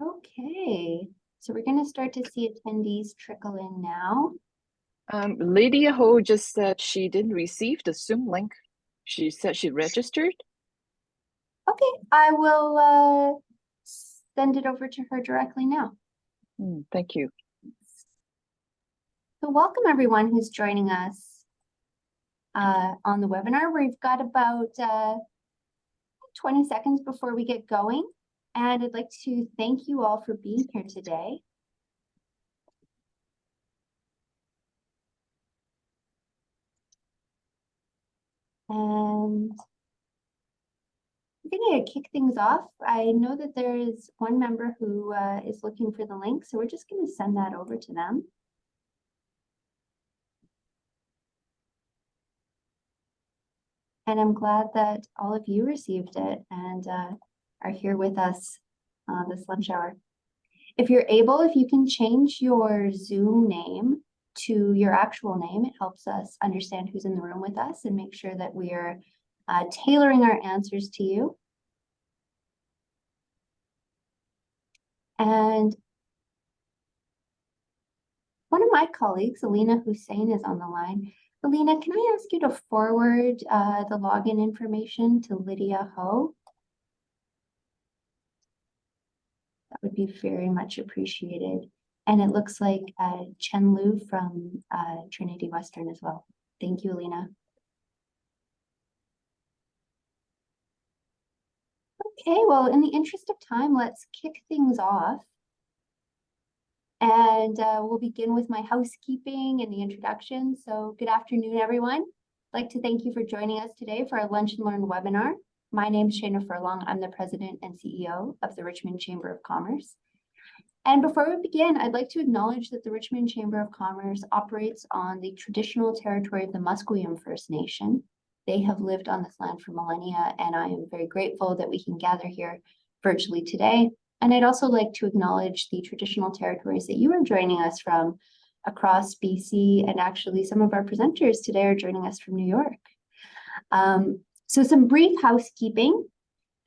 Okay, so we're going to start to see attendees trickle in now. Lydia Ho just said she didn't receive the Zoom link. She said she registered. Okay, I will send it over to her directly now. Thank you. So welcome everyone who's joining us on the webinar. We've got about 20 seconds before we get going, and I'd like to thank you all for being here today. And we're going to kick things off. I know that there is one member who is looking for the link, so we're just going to send that over to them. And I'm glad that all of you received it and are here with us this lunch hour. If you're able, if you can change your Zoom name to your actual name, it helps us understand who's in the room with us and make sure that we are tailoring our answers to you. And one of my colleagues, Alina Hussein, is on the line. Alina, can I ask you to forward the login information to Lydia Ho? That would be very much appreciated. And it looks like Chen Lu from Trinity Western as well. Thank you, Alina. Okay, well, in the interest of time, let's kick things off. And we'll begin with my housekeeping and the introduction. So good afternoon, everyone. I'd like to thank you for joining us today for our Lunch and Learn webinar. My name is Shayna Furlong. I'm the President and CEO of the Richmond Chamber of Commerce. And before we begin, I'd like to acknowledge that the Richmond Chamber of Commerce operates on the traditional territory of the Musqueam First Nation. They have lived on this land for millennia, and I am very grateful that we can gather here virtually today. And I'd also like to acknowledge the traditional territories that you are joining us from across BC, and actually some of our presenters today are joining us from New York. So some brief housekeeping.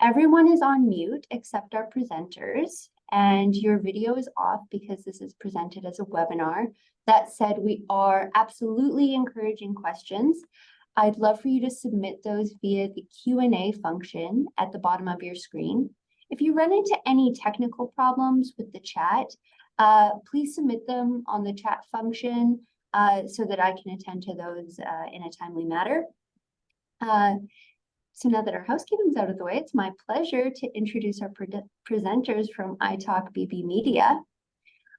Everyone is on mute except our presenters, and your video is off because this is presented as a webinar. That said, we are absolutely encouraging questions. I'd love for you to submit those via the Q&A function at the bottom of your screen. If you run into any technical problems with the chat, please submit them on the chat function so that I can attend to those in a timely manner. So now that our housekeeping's out of the way, it's my pleasure to introduce our presenters from iTalkBB Media.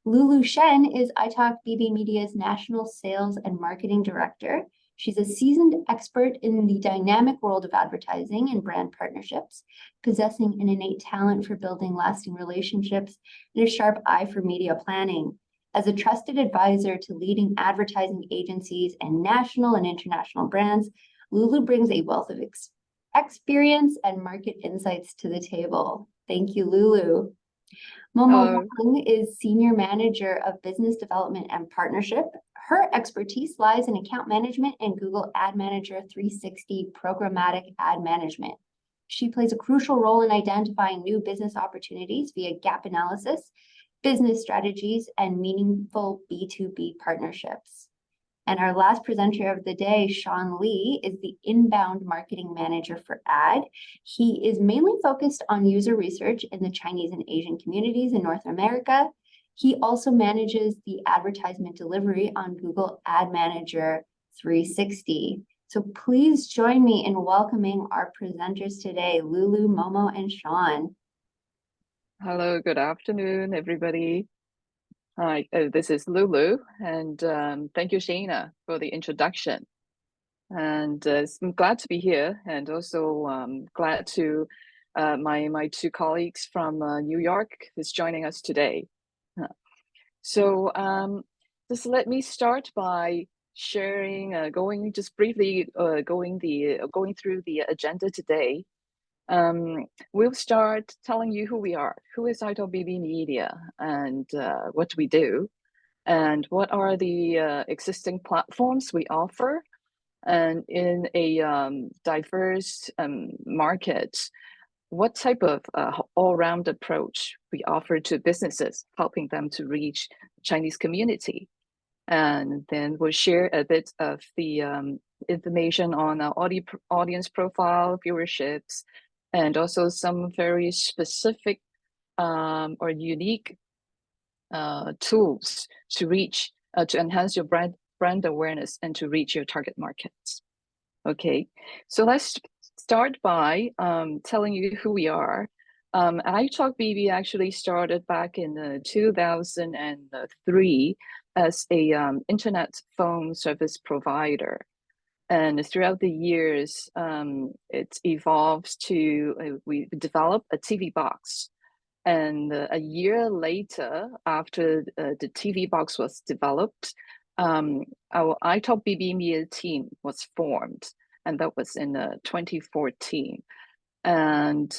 Lulu Shen is iTalkBB Media's National Sales and Marketing Director. She's a seasoned expert in the dynamic world of advertising and brand partnerships, possessing an innate talent for building lasting relationships and a sharp eye for media planning. As a trusted advisor to leading advertising agencies and national and international brands, Lulu brings a wealth of experience and market insights to the table. Thank you, Lulu. Momo Hung is Senior Manager of Business Development and Partnership. Her expertise lies in account management and Google Ad Manager 360 programmatic ad management. She plays a crucial role in identifying new business opportunities via gap analysis, business strategies, and meaningful B2B partnerships. And our last presenter of the day, Sean Lee, is the Inbound Marketing Manager for Ad. He is mainly focused on user research in the Chinese and Asian communities in North America. He also manages the advertisement delivery on Google Ad Manager 360. So please join me in welcoming our presenters today, Lulu, Momo, and Sean. Hello, good afternoon, everybody. Hi, this is Lulu, and thank you, Shayna, for the introduction. And I'm glad to be here, and also glad to my two colleagues from New York is joining us today. So just let me start by sharing, going briefly going through the agenda today. We'll start telling you who we are, who is iTalkBB Media, and what do we do, and what are the existing platforms we offer, and in a diverse market, what type of all-round approach we offer to businesses, helping them to reach Chinese community. And then we'll share a bit of the information on our audience profile, viewerships, and also some very specific or unique tools to reach, to enhance your brand awareness and to reach your target markets. Okay, so let's start by telling you who we are. iTalkBB actually started back in 2003 as a internet phone service provider. And throughout the years, it evolves to, we developed a TV box. And a year later, after the TV box was developed, our iTalkBB media team was formed, and that was in 2014. And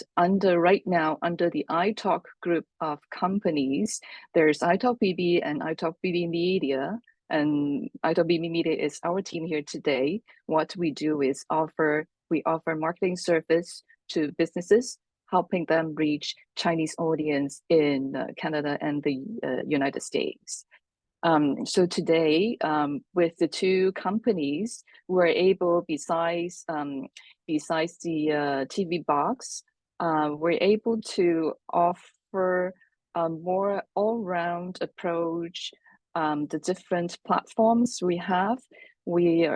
right now, under the iTalk group of companies, there's iTalkBB and iTalkBB Media. And iTalkBB Media is our team here today. What we do is we offer marketing service to businesses, helping them reach Chinese audience in Canada and the United States. So today, with the two companies, we're able, besides the TV box, we're able to offer a more all-round approach. The different platforms we have, we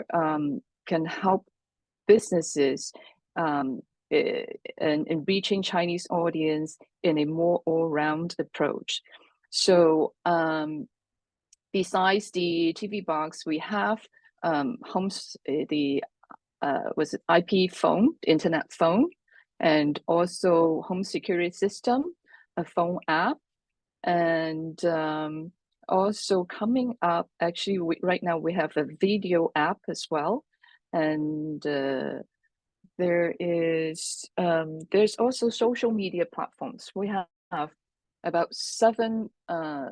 can help businesses in reaching Chinese audience in a more all-round approach. So besides the TV box, we have was it IP phone, internet phone, and also home security system, a phone app, and also coming up, actually, right now we have a video app as well, and there's also social media platforms. We have about 7,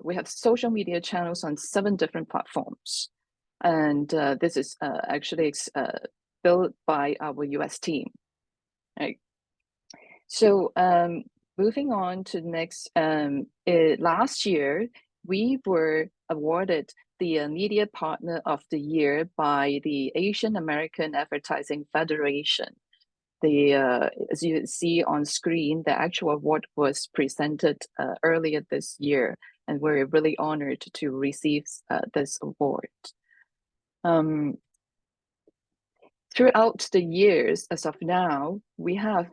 we have social media channels on 7 different platforms. And this is actually built by our US team. Right. So moving on to the next, last year, we were awarded the Media Partner of the Year by the Asian American Advertising Federation. As you see on screen, the actual award was presented earlier this year, and we're really honored to receive this award. Throughout the years, as of now, we have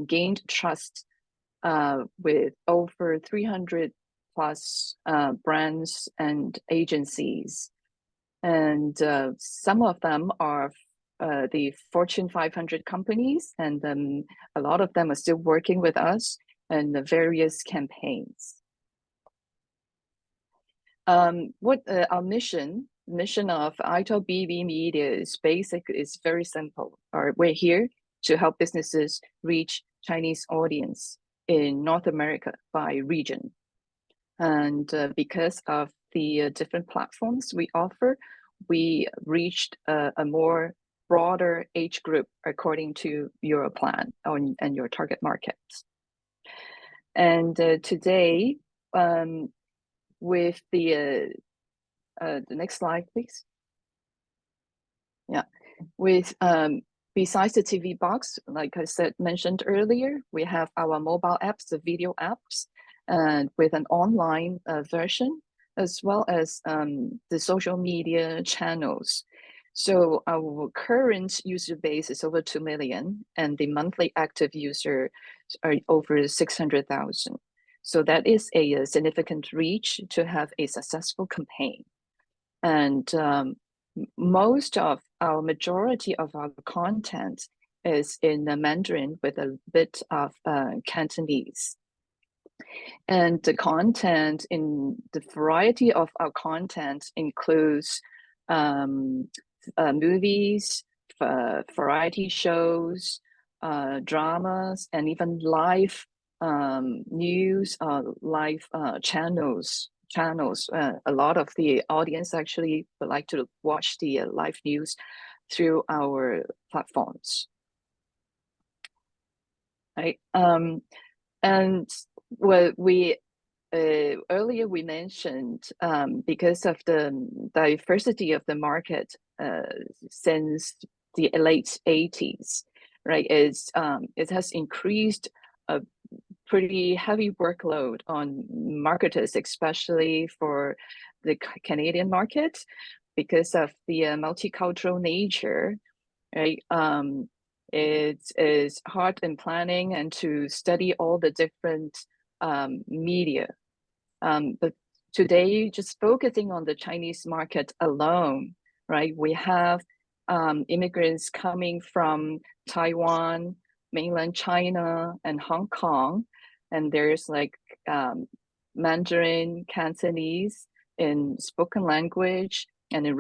gained trust with over 300 plus brands and agencies. And some of them are the Fortune 500 companies, and a lot of them are still working with us in the various campaigns. What our mission of iTalkBB Media is very simple. We're here to help businesses reach Chinese audience in North America by region. And because of the different platforms we offer, we reached a more broader age group according to your plan and your target markets. And today, with the next slide, please. Yeah, with besides the TV box, like I mentioned earlier, we have our mobile apps, the video apps, and with an online version, as well as the social media channels. So our current user base is over 2 million, and the monthly active users are over 600,000. So that is a significant reach to have a successful campaign. And majority of our content is in Mandarin with a bit of Cantonese. And the content the variety of our content includes movies, variety shows, dramas, and even live news, live channels. A lot of the audience actually would like to watch the live news through our platforms. right? And what we earlier we mentioned, because of the diversity of the market since the late 80s, right? It has increased a pretty heavy workload on marketers, especially for the Canadian market, because of the multicultural nature, right? It is hard in planning and to study all the different media. But today, just focusing on the Chinese market alone, right? We have immigrants coming from Taiwan, mainland China, and Hong Kong, and there's like Mandarin, Cantonese in spoken language, and in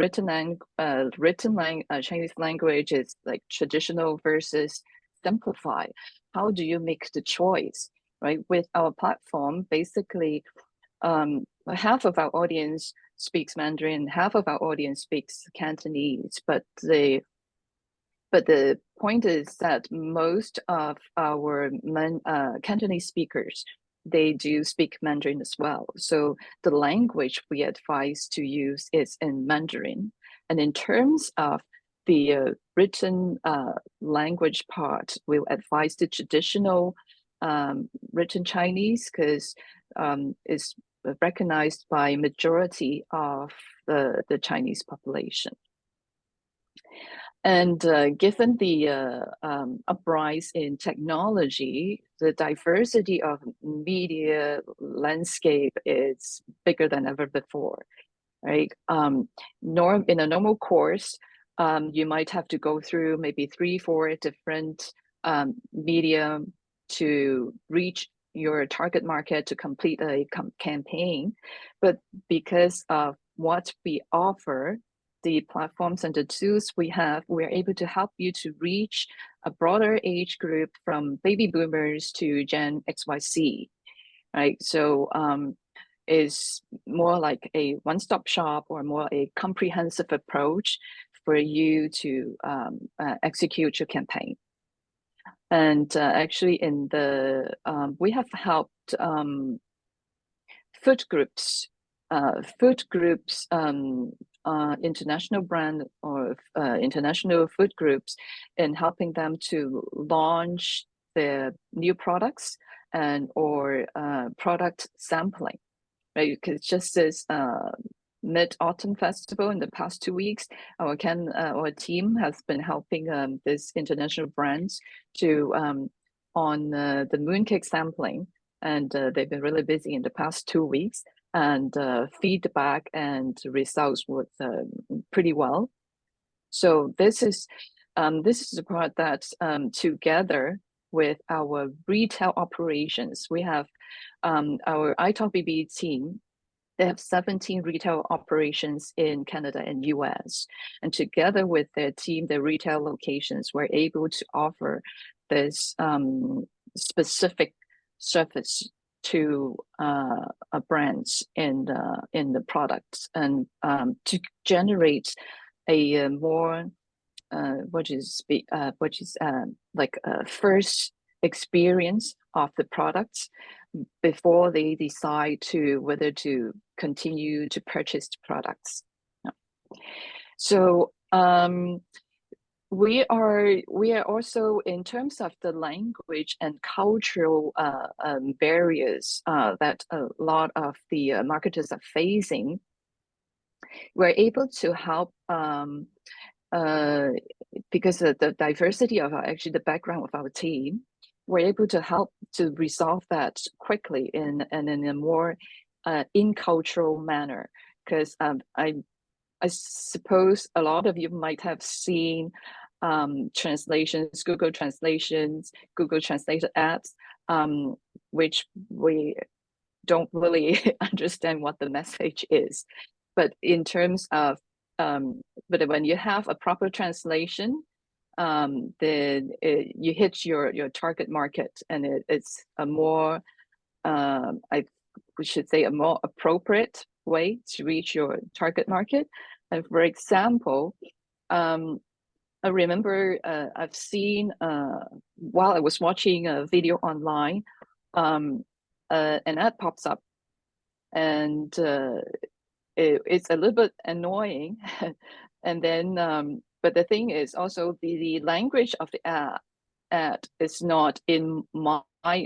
Chinese language is like traditional versus simplified. How do you make the choice, right? With our platform, basically, half of our audience speaks Mandarin, half of our audience speaks Cantonese, but the point is that most of our Cantonese speakers, they do speak Mandarin as well. So the language we advise to use is in Mandarin. And in terms of the written language part, we'll advise the traditional written Chinese because it's recognized by majority of the Chinese population. And given the uprise in technology, the diversity of media landscape is bigger than ever before, right? In a normal course, you might have to go through maybe 3-4 different media to reach your target market to complete a campaign. But because of what we offer, the platforms and the tools we have, we're able to help you to reach a broader age group from baby boomers to Gen XYZ, right? So is more like a one-stop shop or more a comprehensive approach for you to execute your campaign. And actually in the, we have helped food groups, international brand or international food groups in helping them to launch their new products and or product sampling, right? Because just as Mid-Autumn Festival in the past 2 weeks, our team has been helping this international brands to on the mooncake sampling, and they've been really busy in the past 2 weeks, and feedback and results were pretty well. So this is the part that together with our retail operations, we have our iTalkBB team. They have 17 retail operations in Canada and US. And together with their team, their retail locations, we're able to offer this specific service to brands in the products, and to generate a more like a first experience of the products before they decide to whether to continue to purchase products. So we are also, in terms of the language and cultural barriers that a lot of the marketers are facing, we're able to help because of the diversity of actually the background of our team. We're able to help to resolve that quickly and in a more in-cultural manner. Because I suppose a lot of you might have seen translations, Google translations, Google Translator ads, which we don't really understand what the message is. But in terms of, but when you have a proper translation, then you hit your target market, and it's a more, we should say, a more appropriate way to reach your target market. And for example, I remember I've seen while I was watching a video online, an ad pops up, and it's a little bit annoying. And then, but the thing is also the language of the ad is not in my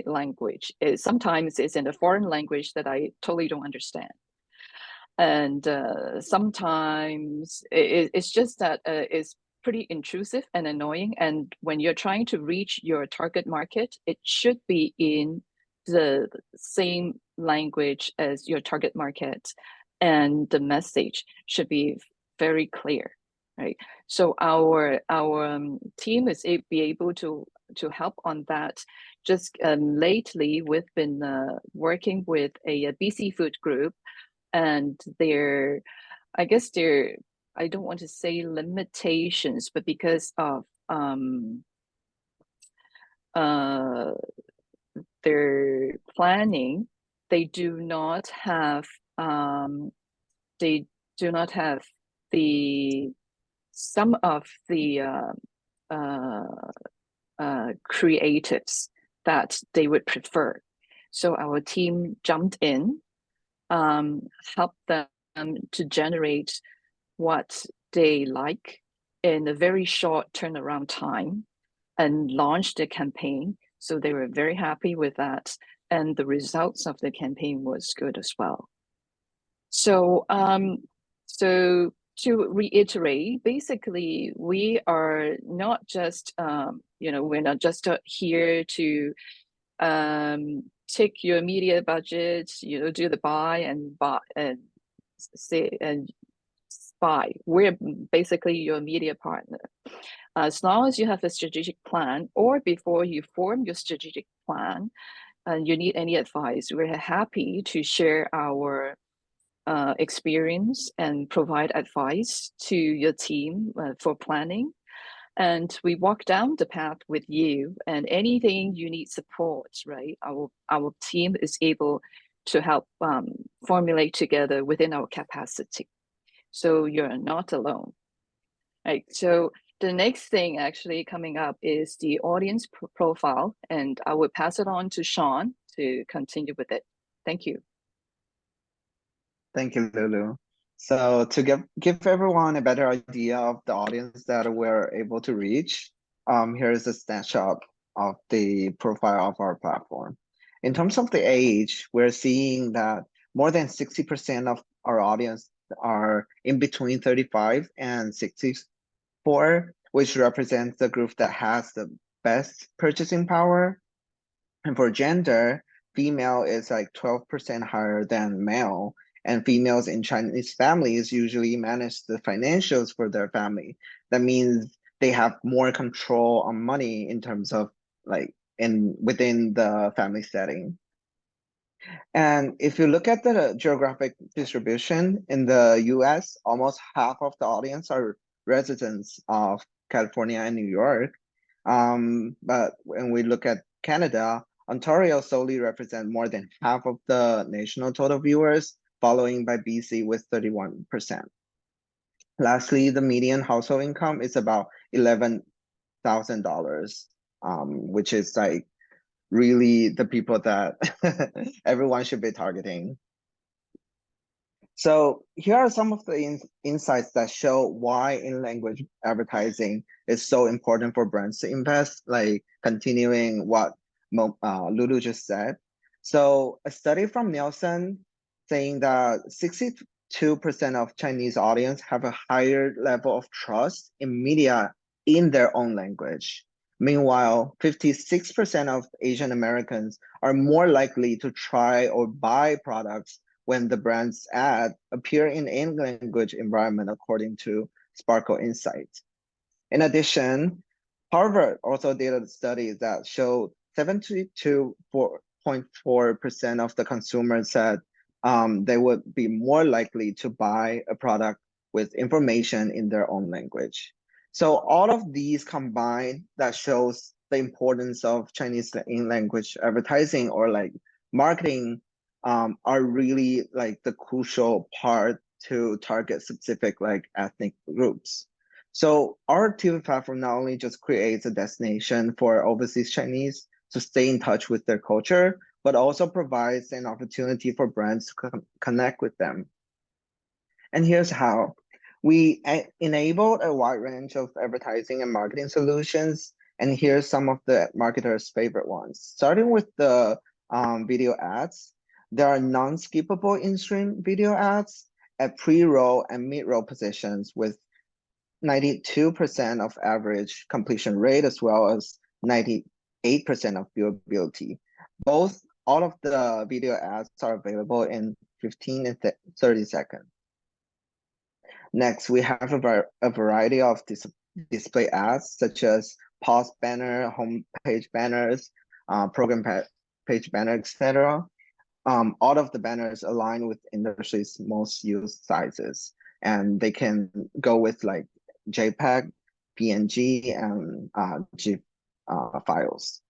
language. Sometimes it's in a foreign language that I totally don't understand. And sometimes it's just that it's pretty intrusive and annoying. And when you're trying to reach your target market, it should be in the same language as your target market, and the message should be very clear, right? So our team is be able to help on that. Just lately, we've been working with a BC food group, and I guess I don't want to say limitations, but because of their planning, they do not have the some of the creatives that they would prefer. So our team jumped in, helped them to generate what they like in a very short turnaround time, and launched the campaign. So they were very happy with that, and the results of the campaign was good as well. So so to reiterate, basically, we are not just we're not just here to take your media budget, do the buy and say and spy. We're basically your media partner. As long as you have a strategic plan, or before you form your strategic plan and you need any advice, we're happy to share our experience and provide advice to your team for planning. And we walk down the path with you, and anything you need support, right? Our team is able to help formulate together within our capacity. So you're not alone, right? So the next thing actually coming up is the audience profile, and I will pass it on to Sean to continue with it. Thank you. Thank you, Lulu. So to give everyone a better idea of the audience that we're able to reach, here is a snapshot of the profile of our platform. In terms of the age, we're seeing that more than 60% of our audience are in between 35 and 64, which represents the group that has the best purchasing power. And for gender, female is like 12% higher than male. And females in Chinese families usually manage the financials for their family. That means they have more control on money in terms of like within the family setting. And if you look at the geographic distribution in the US, almost half of the audience are residents of California and New York. But when we look at Canada, Ontario solely represents more than half of the national total viewers, following by BC with 31%. Lastly, the median household income is about $11,000, which is like really the people that everyone should be targeting. So here are some of the insights that show why in-language advertising is so important for brands to invest, like continuing what Lulu just said. So a study from Nielsen saying that 62% of Chinese audience have a higher level of trust in media in their own language. Meanwhile, 56% of Asian Americans are more likely to try or buy products when the brand's ad appear in English language environment, according to Sparkle Insights. In addition, Harvard also did a study that showed 72.4% of the consumers said they would be more likely to buy a product with information in their own language. So all of these combined, that shows the importance of Chinese in-language advertising or like marketing are really like the crucial part to target specific like ethnic groups. So our TV platform not only just creates a destination for overseas Chinese to stay in touch with their culture, but also provides an opportunity for brands to connect with them. And here's how. We enabled a wide range of advertising and marketing solutions. And here's some of the marketers' favorite ones. Starting with the video ads, there are non-skippable in-stream video ads at pre-roll and mid-roll positions with 92% of average completion rate, as well as 98% of viewability. All of the video ads are available in 15 and 30 seconds. Next, we have a variety of display ads, such as pause banner, homepage banners, program page banner, etc. All of the banners align with industry's most used sizes, and they can go with like JPEG, PNG, and GIF files.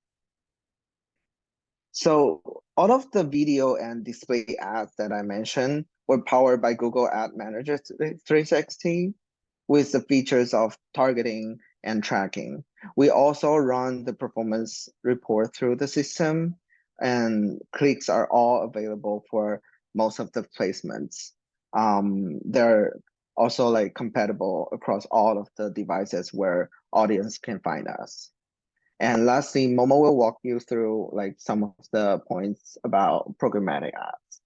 So all of the video and display ads that I mentioned were powered by Google Ad Manager 360 with the features of targeting and tracking. We also run the performance report through the system, and clicks are all available for most of the placements. They're also like compatible across all of the devices where audience can find us. And lastly, Momo will walk you through like some of the points about programmatic ads.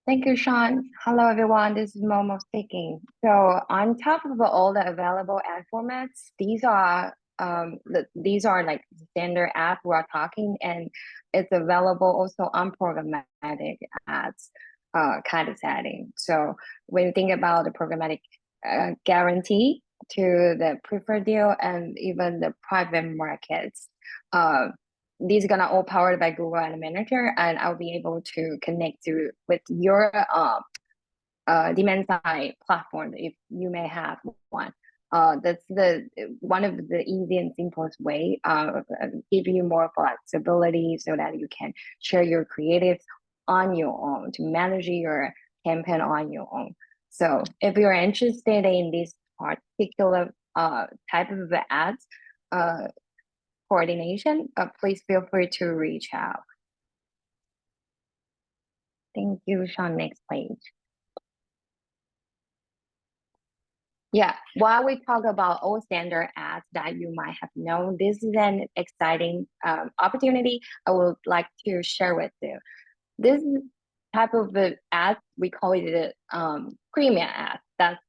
Thank you, Sean. Hello, everyone. This is Momo speaking. So on top of all the available ad formats, these are like standard ads we're talking, and it's available also on programmatic ads kind of setting. So when you think about the programmatic guarantee to the preferred deal and even the private markets, these are gonna all powered by Google Ad Manager, and I'll be able to connect with your demand side platform if you may have one. That's one of the easy and simplest way, give you more flexibility so that you can share your creatives on your own, to manage your campaign on your own. So if you're interested in this particular type of ads coordination, please feel free to reach out. Thank you, Sean. Next page. Yeah, while we talk about all standard ads that you might have known, this is an exciting opportunity I would like to share with you. This type of the ad, we call it premium ad. That's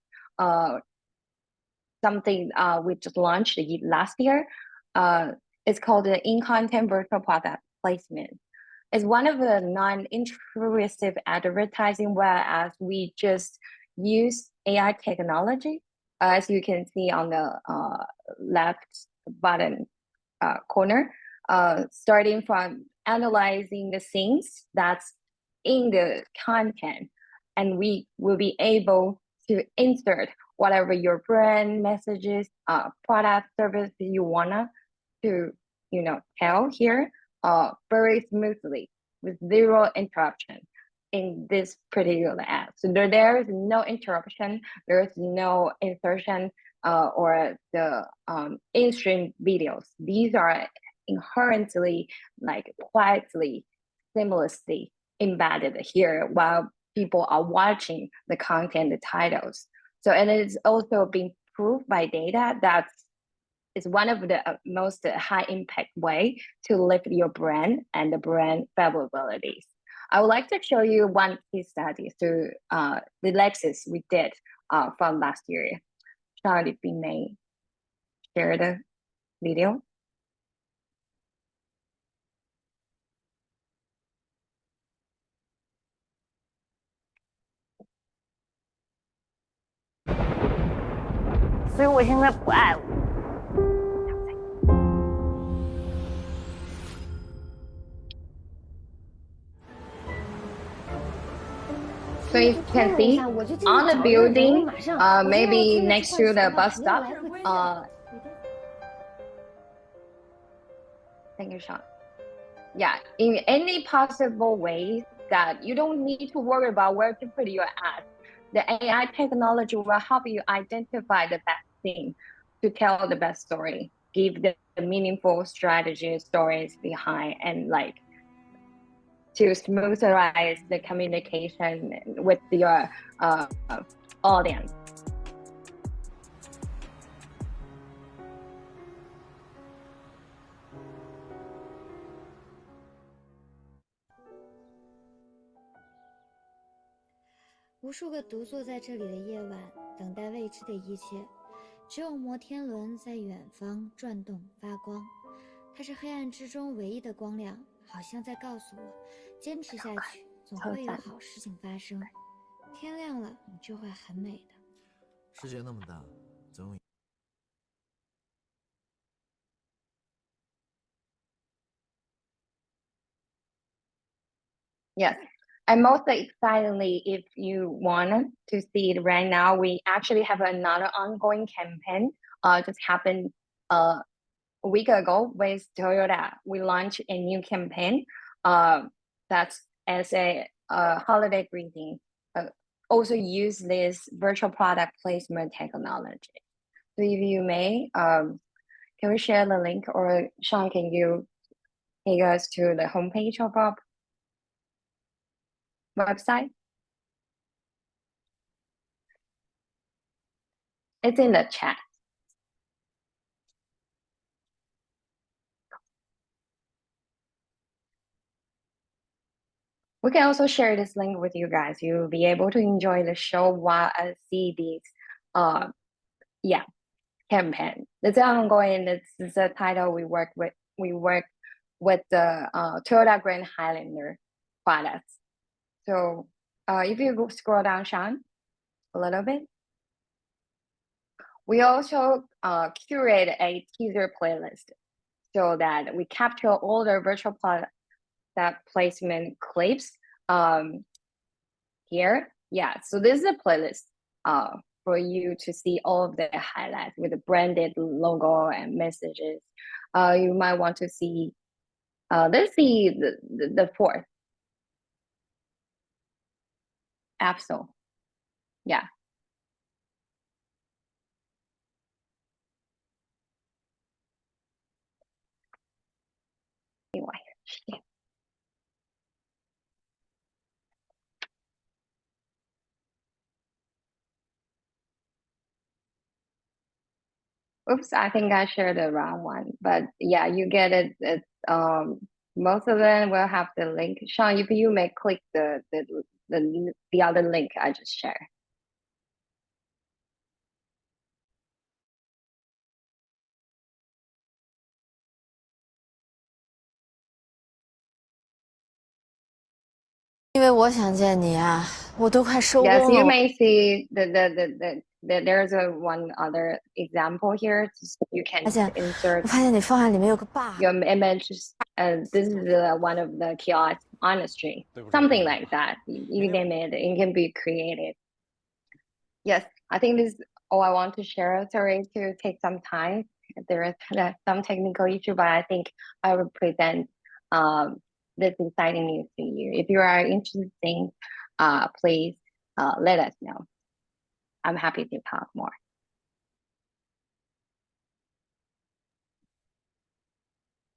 something we just launched last year. It's called the in-content virtual product placement. It's one of the non-intrusive advertising, whereas we just use AI technology. As you can see on the left bottom corner, starting from analyzing the things that's in the content, and we will be able to insert whatever your brand messages, product, service you wanna to tell here very smoothly with zero interruption in this particular ad. So there is no interruption, there is no insertion or the in-stream videos. These are inherently, like quietly, seamlessly embedded here while people are watching the content, the titles. So, and it's also been proved by data that is one of the most high impact way to lift your brand and the brand favorabilities. I would like to show you one case study through the Lexus we did from last year. Sean, if we may share the video. So you can see on the building, maybe next to the bus stop. Thank you, Sean. Yeah, in any possible way that you don't need to worry about where to put your ad. the AI technology will help you identify the best thing to tell the best story, give the meaningful strategy stories behind, and like to smoothize the communication with your audience.无数个独坐在这里的夜晚，等待未知的一切，只有摩天轮在远方转动发光。它是黑暗之中唯一的光亮，好像在告诉我，坚持下去，总会有好事情发生。天亮了，你就会很美的。世界那么大，总有。Yes. And most excitingly, if you want to see it right now, we actually have another ongoing campaign. Just happened a week ago with Toyota. We launched a new campaign. That's as a holiday greeting. Also use this virtual product placement technology. So if you may, can we share the link, or Sean, can you take us to the homepage of our website? It's in the chat. We can also share this link with you guys. You'll be able to enjoy the show while I see these campaign. It's ongoing. This is the title we work with the Toyota Grand Highlander products. So if you go scroll down, Sean, a little bit. We also curate a teaser playlist so that we capture all the virtual product placement clips here. Yeah, so this is a playlist for you to see all of the highlights with the branded logo and messages. You might want to see, let's see the fourth. Absol. Yeah. Anyway. Oops, I think I shared the wrong one, but yeah, you get it. Most of them will have the link. Sean, if you may click the other link I just shared. Yes, you may see there's one other example here. You can insert your images. This is one of the kiosks on the street, something like that. You name it, it can be created. Yes, I think this is all I want to share. Sorry to take some time. There is some technical issue, but I think I will present this exciting news to you. If you are interested, please let us know. I'm happy to talk more.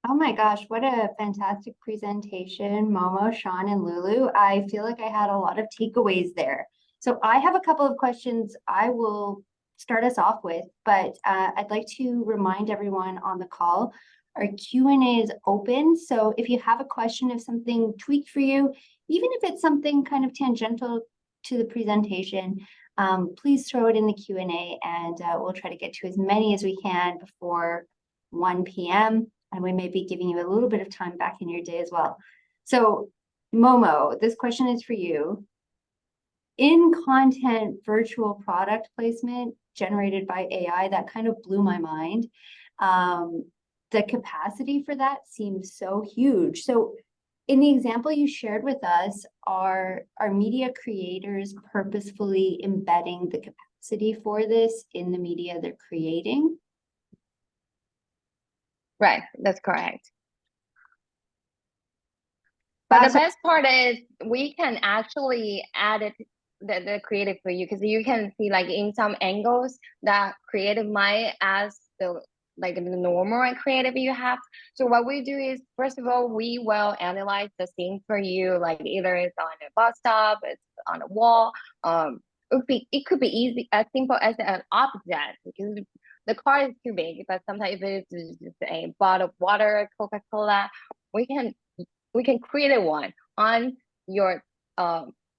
Oh my gosh, what a fantastic presentation, Momo, Sean, and Lulu. I feel like I had a lot of takeaways there. So I have a couple of questions I will start us off with, but I'd like to remind everyone on the call, our Q&A is open. So if you have a question, if something tweaked for you, even if it's something kind of tangential to the presentation, please throw it in the Q&A and we'll try to get to as many as we can before 1 p.m. And we may be giving you a little bit of time back in your day as well. So Momo, this question is for you. In content virtual product placement generated by AI, that kind of blew my mind. The capacity for that seems so huge. So in the example you shared with us, are media creators purposefully embedding the capacity for this in the media they're creating? Right, that's correct. But the best part is we can actually add it the creative for you, because you can see like in some angles that creative might as the like the normal and creative you have. So what we do is, first of all, we will analyze the scene for you, like either it's on a bus stop, it's on a wall. It could be easy as simple as an object, because the car is too big, but sometimes if it's just a bottle of water, Coca-Cola, we can create a one on your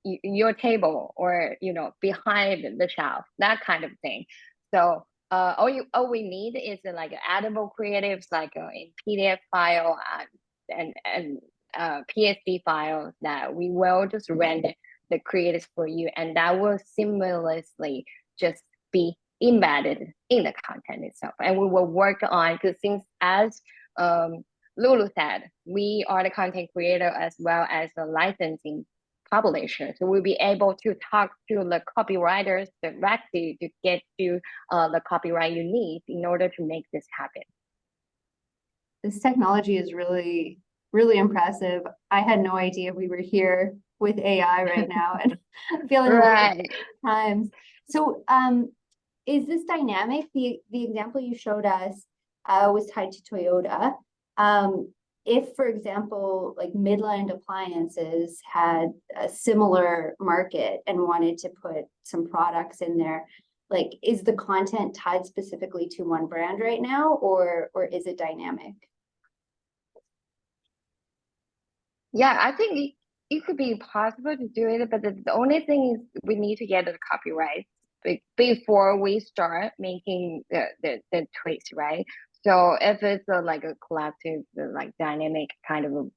your table, or behind the shelf, that kind of thing. So all we need is like editable creatives, like in PDF file and PSD files that we will just render the creatives for you, and that will seamlessly just be embedded in the content itself. And we will work on, because since as Lulu said, we are the content creator as well as the licensing publisher. So we'll be able to talk to the copywriters directly to get you the copyright you need in order to make this happen. This technology is really, really impressive. I had no idea we were here with AI right now, and I'm feeling Right. times. So is this dynamic? The example you showed us was tied to Toyota. If, for example, like Midland Appliances had a similar market and wanted to put some products in there, like, is the content tied specifically to one brand right now, or is it dynamic? Yeah, I think it could be possible to do it, but the only thing is we need to get the copyright before we start making the tweaks, right? So if it's like a collective, like dynamic kind of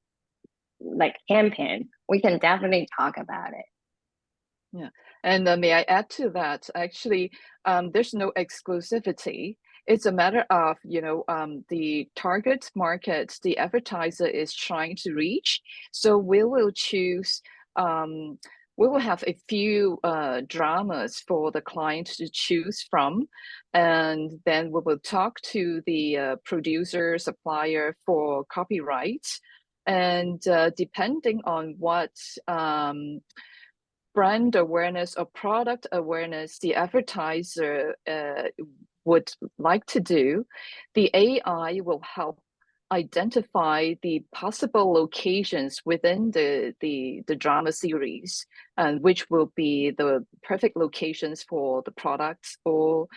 like campaign, we can definitely talk about it. Yeah, and may I add to that? Actually, there's no exclusivity. It's a matter of, the target market the advertiser is trying to reach. So we will choose, we will have a few dramas for the client to choose from. And then we will talk to the producer, supplier for copyright. And depending on what brand awareness or product awareness the advertiser would like to do, the AI will help identify the possible locations within the drama series, and which will be the perfect locations for the products or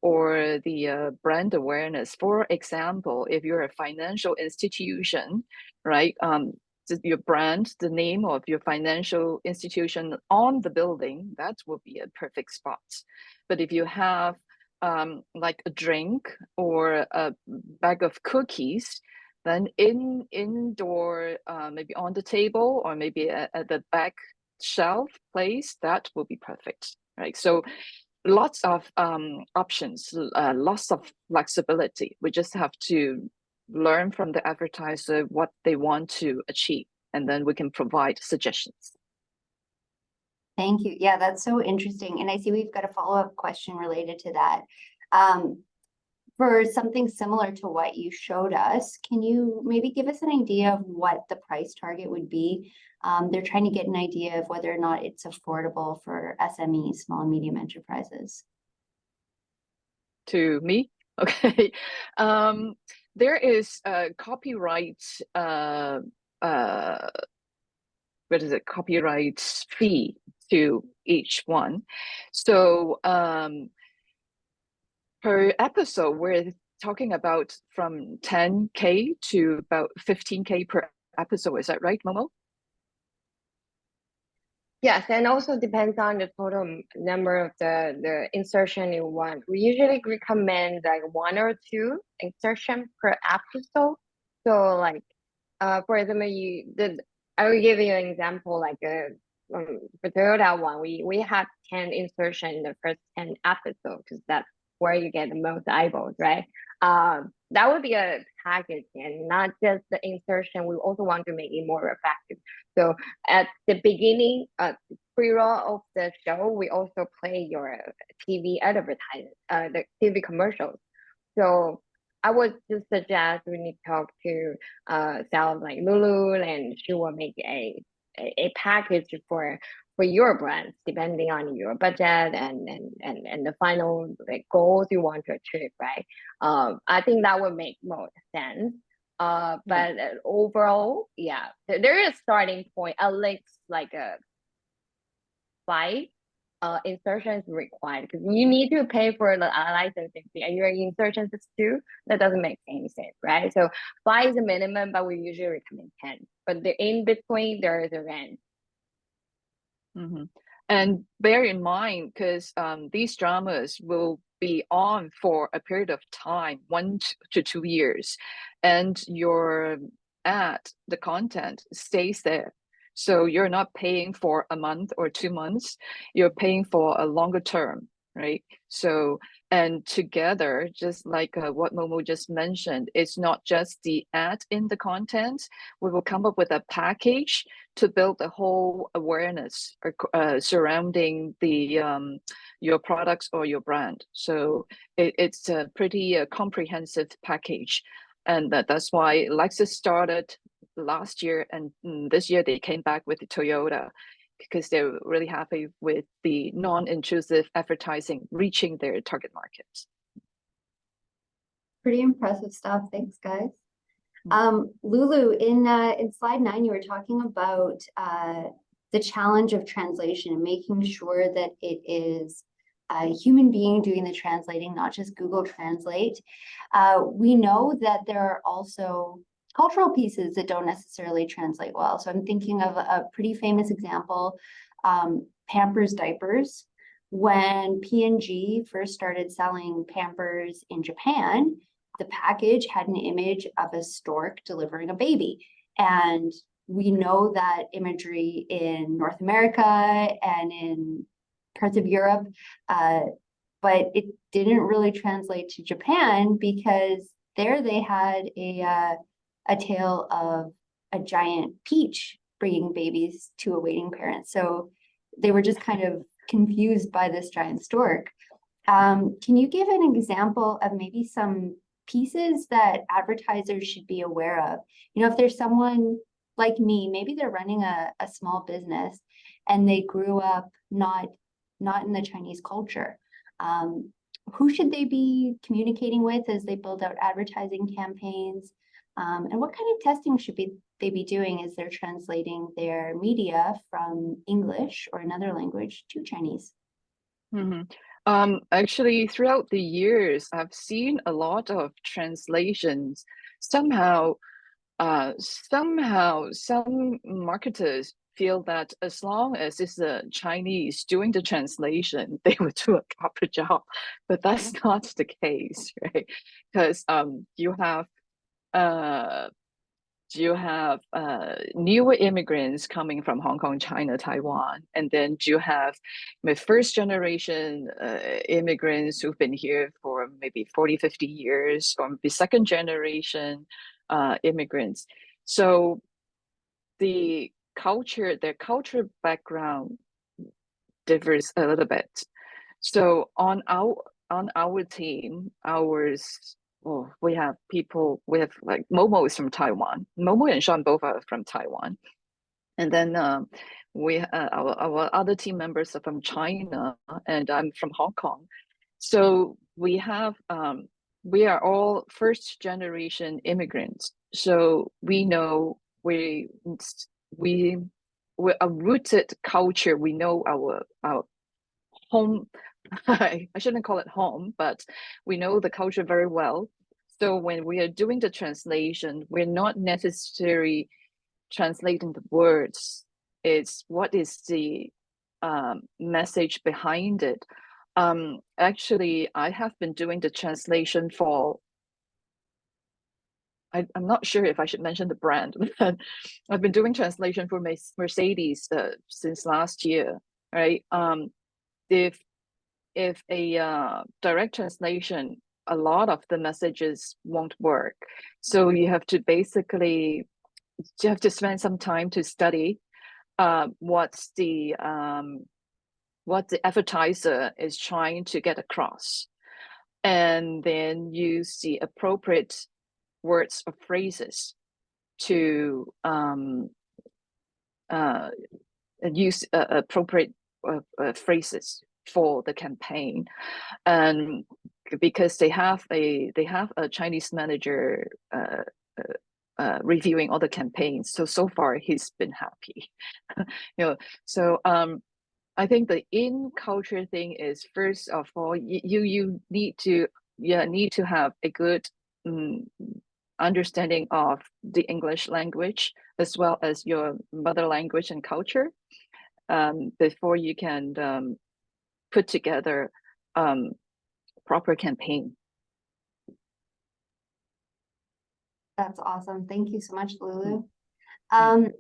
the brand awareness. For example, if you're a financial institution, right? Your brand, the name of your financial institution on the building, that will be a perfect spot. But if you have like a drink or a bag of cookies, then indoor, maybe on the table or maybe at the back shelf place, that will be perfect, right? So lots of options, lots of flexibility. We just have to learn from the advertiser what they want to achieve, and then we can provide suggestions. Thank you. Yeah, that's so interesting. And I see we've got a follow-up question related to that. For something similar to what you showed us, can you maybe give us an idea of what the price target would be? They're trying to get an idea of whether or not it's affordable for SMEs, small and medium enterprises. To me? Okay. There is a copyright, what is it? Copyright fee to each one. So per episode, we're talking about from 10K to about 15K per episode. Is that right, Momo? Yes, and also depends on the total number of the insertion you want. We usually recommend like 1 or 2 insertion per episode. So like, for example, I will give you an example, like for Toyota one, we have 10 insertion in the first 10 episodes, because that's where you get the most eyeballs, right? That would be a package, and not just the insertion. We also want to make it more effective. So at the beginning, pre-roll of the show, we also play your TV advertising, the TV commercials. So I would just suggest we need to talk to sales like Lulu, and she will make a package for for your brands, depending on your budget and the final like goals you want to achieve, right? I think that would make more sense. But overall, yeah, there is a starting point, at least like a 5 insertions required, because you need to pay for the licensing fee and you're insertions too. That doesn't make any sense, right? So 5 is a minimum, but we usually recommend 10. But the in between, there is a range. And bear in mind, because these dramas will be on for a period of time, 1 to 2 years, and your ad, the content stays there. So you're not paying for a month or 2 months, you're paying for a longer term, right? So, and together, just like what Momo just mentioned, it's not just the ad in the content. We will come up with a package to build the whole awareness surrounding the your products or your brand. So it's a pretty comprehensive package, and that's why Lexus started last year, and this year they came back with the Toyota, because they're really happy with the non-intrusive advertising reaching their target markets. Pretty impressive stuff. Thanks, guys. Lulu, in slide 9, you were talking about the challenge of translation and making sure that it is a human being doing the translating, not just Google Translate. We know that there are also cultural pieces that don't necessarily translate well. So I'm thinking of a pretty famous example, Pampers diapers. When P&G first started selling Pampers in Japan, the package had an image of a stork delivering a baby. And we know that imagery in North America and in parts of Europe, but it didn't really translate to Japan, because there they had a tale of a giant peach bringing babies to a waiting parent. So they were just kind of confused by this giant stork. Can you give an example of maybe some pieces that advertisers should be aware of? You know, if there's someone like me, maybe they're running a small business and they grew up not in the Chinese culture. Who should they be communicating with as they build out advertising campaigns? And what kind of testing should they be doing as they're translating their media from English or another language to Chinese? Actually, throughout the years, I've seen a lot of translations. Somehow some marketers feel that as long as it's the Chinese doing the translation, they would do a proper job, but that's not the case, right? Because you have newer immigrants coming from Hong Kong, China, Taiwan, and then you have my first generation immigrants who've been here for maybe 40, 50 years, or maybe second generation immigrants. So their culture background differs a little bit. So on our team, we have like Momo is from Taiwan. Momo and Sean both are from Taiwan. And then our other team members are from China, and I'm from Hong Kong. So we are all first generation immigrants. So we know we're a rooted culture. We know our home. I shouldn't call it home, but we know the culture very well. So when we are doing the translation, we're not necessarily translating the words. It's what is the message behind it. Actually, I have been doing the translation for, I'm not sure if I should mention the brand, but I've been doing translation for Mercedes since last year, right? If a direct translation, a lot of the messages won't work. So you have to spend some time to study what the advertiser is trying to get across, and then use the appropriate words or phrases to use appropriate phrases for the campaign, and because they have a Chinese manager reviewing all the campaigns. So far he's been happy. So I think the in culture thing is, first of all, you need to have a good understanding of the English language as well as your mother language and culture before you can put together proper campaign. That's awesome. Thank you so much, Lulu. Mm.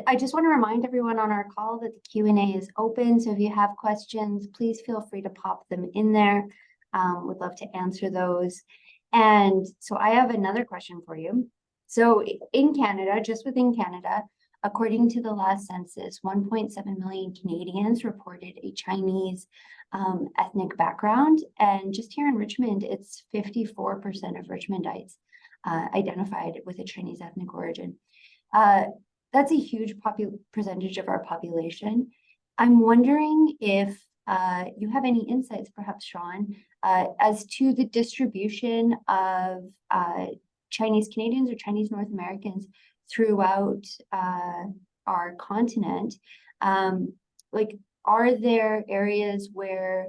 I just want to remind everyone on our call that the Q&A is open. So if you have questions, please feel free to pop them in there. Would love to answer those. And so I have another question for you. So in Canada, just within Canada, according to the last census, 1.7 million Canadians reported a Chinese ethnic background. And just here in Richmond, it's 54% of Richmondites identified with a Chinese ethnic origin. That's a huge percentage of our population. I'm wondering if you have any insights, perhaps, Sean, as to the distribution of Chinese Canadians or Chinese North Americans throughout our continent. Like, are there areas where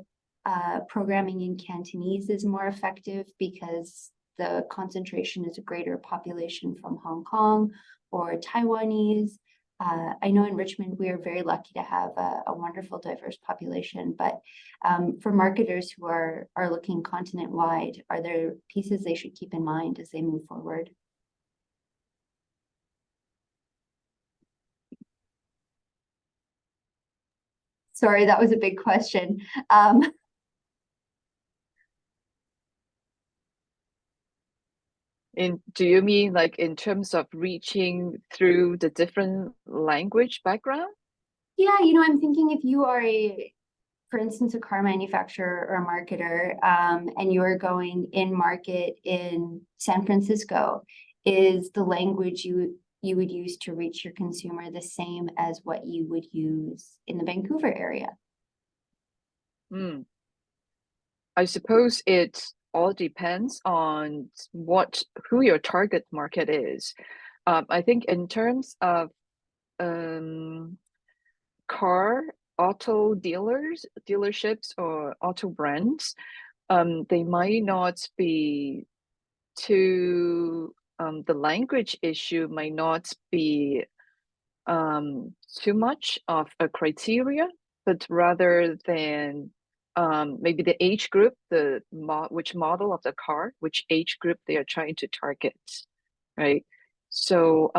programming in Cantonese is more effective because the concentration is a greater population from Hong Kong or Taiwanese? I know in Richmond, we are very lucky to have a wonderful, diverse population, but for marketers who are looking continent-wide, are there pieces they should keep in mind as they move forward? Sorry, that was a big question. Do you mean like in terms of reaching through the different language background? Yeah, I'm thinking if you are for instance, a car manufacturer or a marketer, and you are going in market in San Francisco, is the language you would use to reach your consumer the same as what you would use in the Vancouver area? I suppose it all depends on who your target market is. I think in terms of auto dealerships or auto brands, they might not be the language issue might not be too much of a criteria, but rather than maybe the age group, which model of the car, which age group they are trying to target, right? So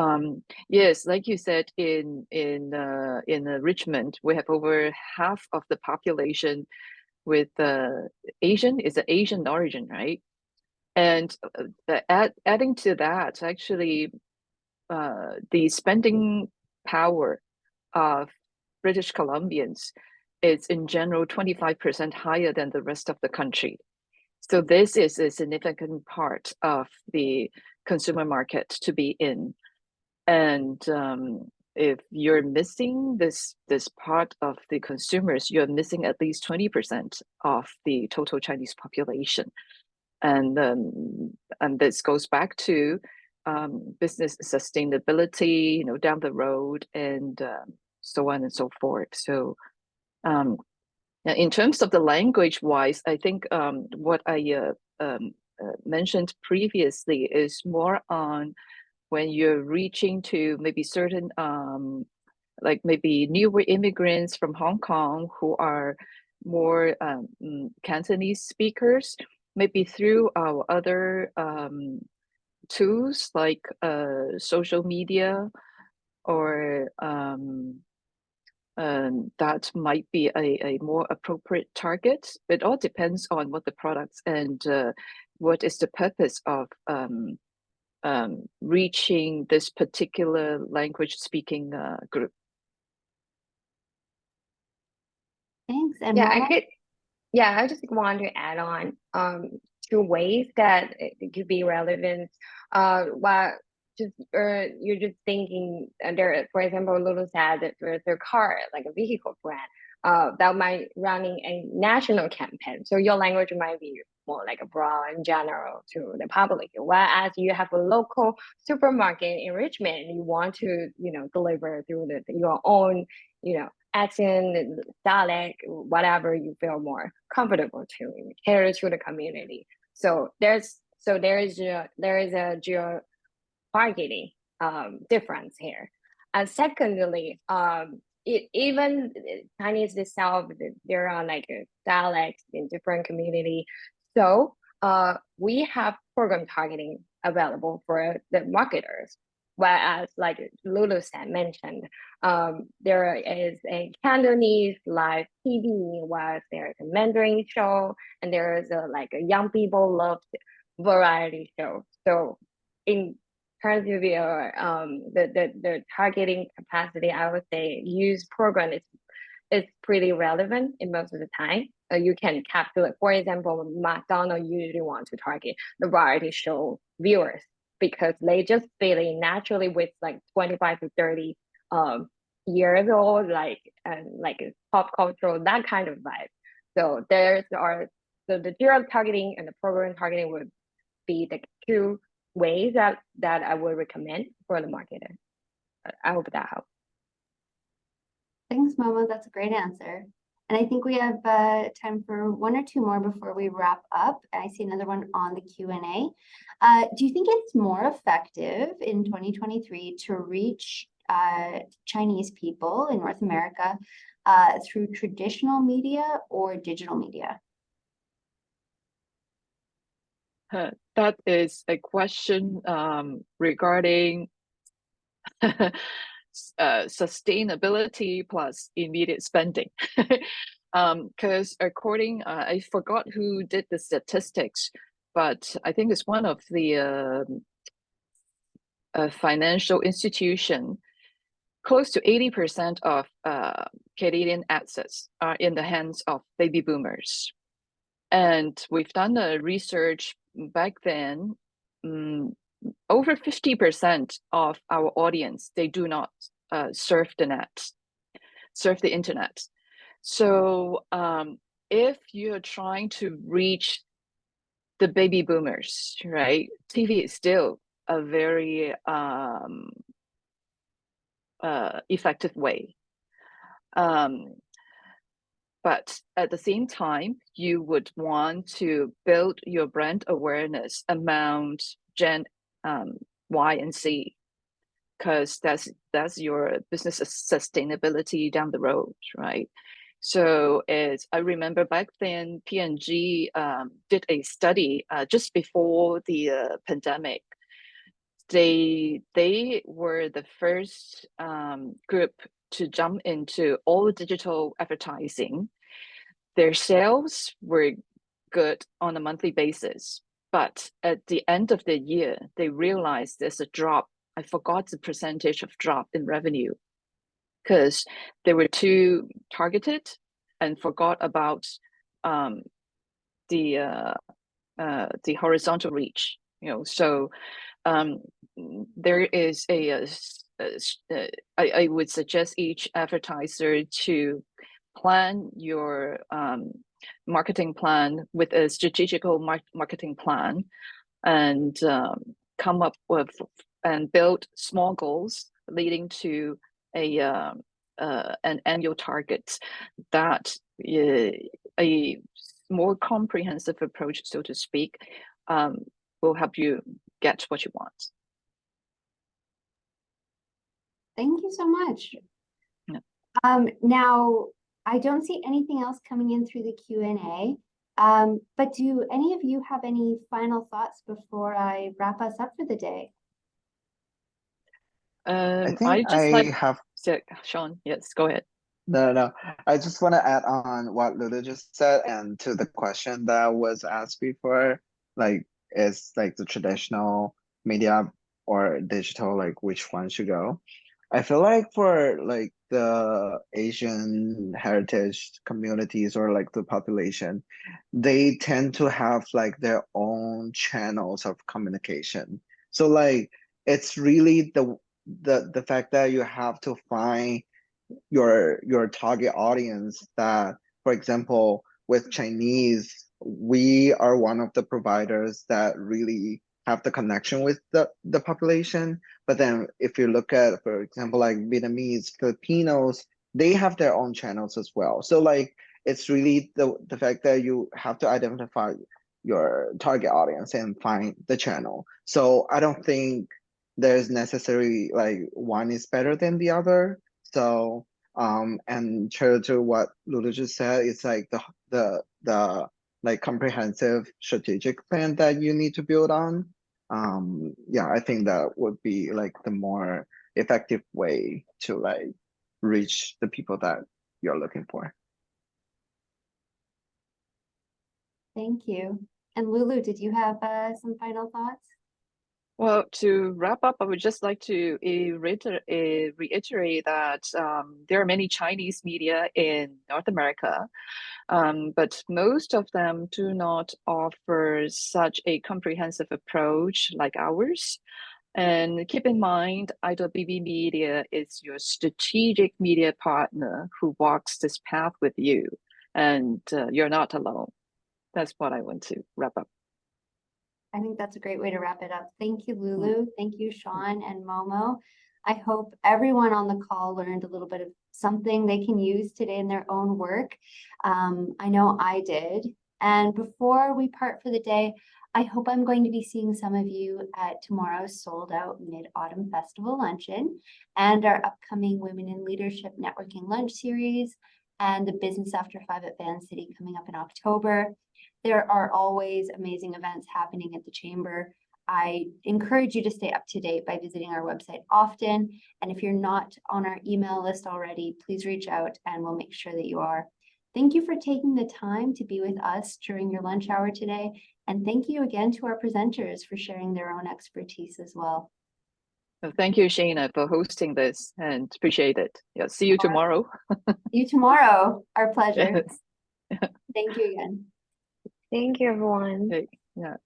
yes, like you said, in Richmond, we have over half of the population with Asian origin, right? And adding to that, actually, the spending power of British Columbians is in general 25% higher than the rest of the country. So this is a significant part of the consumer market to be in. And if you're missing this part of the consumers, you're missing at least 20% of the total Chinese population. And this goes back to business sustainability, down the road, and so on and so forth. So in terms of the language-wise, I think what I mentioned previously is more on when you're reaching to maybe certain, like maybe newer immigrants from Hong Kong who are more Cantonese speakers, maybe through our other tools like social media, or that might be a more appropriate target. It all depends on what the products and what is the purpose of reaching this particular language speaking group. Thanks. And I just want to add on two ways that it could be relevant. While you're just thinking there, for example, Lulu said that their car, like a vehicle brand, that might running a national campaign. So your language might be more like a broad and general to the public. Whereas you have a local supermarket in Richmond, you want to, deliver through your own, accent, dialect, whatever you feel more comfortable to cater to the community. So there is a geo targeting difference here. And secondly, even Chinese itself, there are like dialects in different community. So we have program targeting available for the marketers. Whereas, like Lulu said, mentioned, there is a Cantonese live TV, where there's a Mandarin show, and there is a young people love variety show. So in terms of the targeting capacity, I would say use program is pretty relevant in most of the time. You can calculate, for example, McDonald's usually want to target the variety show viewers because they just fit in naturally with like 25 to 30 years old, like pop culture, that kind of vibe. So the geo targeting and the program targeting would be the two ways that I would recommend for the marketer. I hope that helps. Thanks, Momo. That's a great answer. And I think we have time for one or two more before we wrap up. I see another one on the Q&A. Do you think it's more effective in 2023 to reach Chinese people in North America through traditional media or digital media? That is a question regarding sustainability plus immediate spending. Because according, I forgot who did the statistics, but I think it's one of the financial institution. Close to 80% of Canadian assets are in the hands of baby boomers. And we've done the research back then. Over 50% of our audience, they do not surf the internet. So if you're trying to reach the baby boomers, right, TV is still a very effective way. But at the same time, you would want to build your brand awareness among Gen Y and Z, because that's your business sustainability down the road, right? So I remember back then, P&G did a study just before the pandemic. They were the first group to jump into all digital advertising. Their sales were good on a monthly basis, but at the end of the year, they realized there's a drop. I forgot the percentage of drop in revenue because they were too targeted and forgot about the horizontal reach. So there is I would suggest each advertiser to plan your marketing plan with a strategical marketing plan and come up with and build small goals leading to an annual target that a more comprehensive approach, so to speak, will help you get what you want. Thank you so much. Yeah. Now, I don't see anything else coming in through the Q&A, but do any of you have any final thoughts before I wrap us up for the day? I think Sean, yes, go ahead. No. I just want to add on what Lulu just said and to the question that was asked before, like, is like the traditional media or digital, like which one should go? I feel like for like the Asian heritage communities or like the population, they tend to have like their own channels of communication. So like it's really the fact that you have to find your target audience. That, for example, with Chinese, we are one of the providers that really have the connection with the population. But then if you look at, for example, like Vietnamese, Filipinos, they have their own channels as well. So like it's really the fact that you have to identify your target audience and find the channel. So I don't think there's necessarily like one is better than the other. So and true to what Lulu just said, it's like the like comprehensive strategic plan that you need to build on. Yeah, I think that would be like the more effective way to like reach the people that you're looking for. Thank you. And Lulu, did you have some final thoughts? Well, to wrap up, I would just like to reiterate that there are many Chinese media in North America, but most of them do not offer such a comprehensive approach like ours. And keep in mind, iTalkBB Media is your strategic media partner who walks this path with you, and you're not alone. That's what I want to wrap up. I think that's a great way to wrap it up. Thank you, Lulu. Thank you, Sean and Momo. I hope everyone on the call learned a little bit of something they can use today in their own work. I know I did. And before we part for the day, I hope I'm going to be seeing some of you at tomorrow's sold out Mid-Autumn Festival luncheon and our upcoming Women in Leadership Networking Lunch Series and the Business After 5 at Van City coming up in October. There are always amazing events happening at the Chamber. I encourage you to stay up to date by visiting our website often. And if you're not on our email list already, please reach out and we'll make sure that you are. Thank you for taking the time to be with us during your lunch hour today. And thank you again to our presenters for sharing their own expertise as well. So thank you, Shana, for hosting this and appreciate it. Yeah, see you tomorrow. See you tomorrow. Our pleasure. Yes. Thank you again. Thank you, everyone. Okay. Yeah.